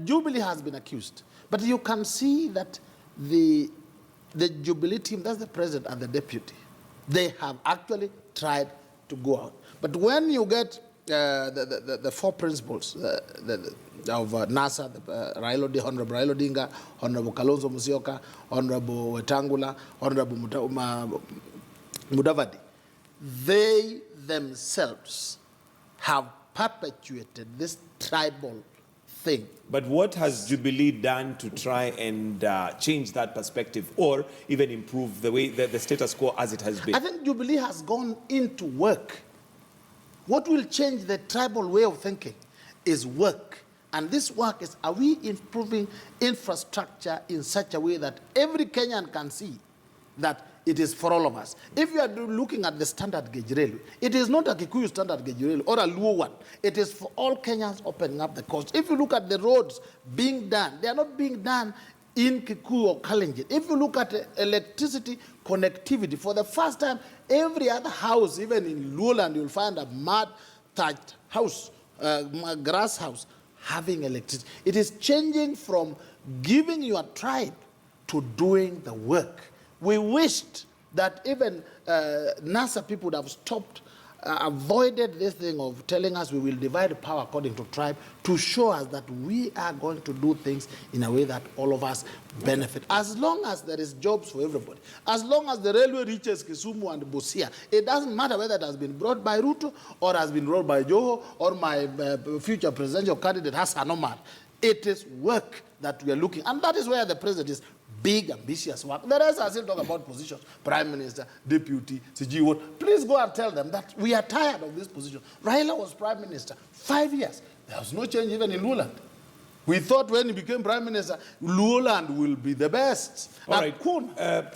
Jubilee has been accused. But you can see that the Jubilee team, that's the president and the deputy, they have actually tried to go out. But when you get the four principals of NASA, Honorable Raila Odinga, Honorable Kalonzo Musyoka, Honorable Wetangula, Honorable Mudavadi, they themselves have perpetuated this tribal thing. But what has Jubilee done to try and change that perspective or even improve the way the status quo as it has been? I think Jubilee has gone into work. What will change the tribal way of thinking is work. And this work is, are we improving infrastructure in such a way that every Kenyan can see that it is for all of us? If you are looking at the standard gauge railway, it is not a Kikuyu standard gauge railway or a Luo one. It is for all Kenyans, opening up the coast. If you look at the roads being done, they are not being done in Kikuyu or Kalenjin. If you look at electricity connectivity, for the first time, every other house, even in Luoland, you'll find a mud thatched house, grass house, having electricity. It is changing from giving your tribe to doing the work. We wished that even NASA people would have stopped, avoided this thing of telling us we will divide power according to tribe, to show us that we are going to do things in a way that all of us benefit. As long as there is jobs for everybody, as long as the railway reaches Kisumu and Busia, it doesn't matter whether it has been brought by Ruto or has been brought by Joho or my future presidential candidate Hassan Omar. It is work that we are looking, and that is where the president is. Big, ambitious work. The rest are still talking about positions. Prime Minister, Deputy, CG. Please go and tell them that we are tired of this position. Raila was Prime Minister 5 years. There was no change even in Luoland. We thought when he became Prime Minister, Luoland will be the best. All right.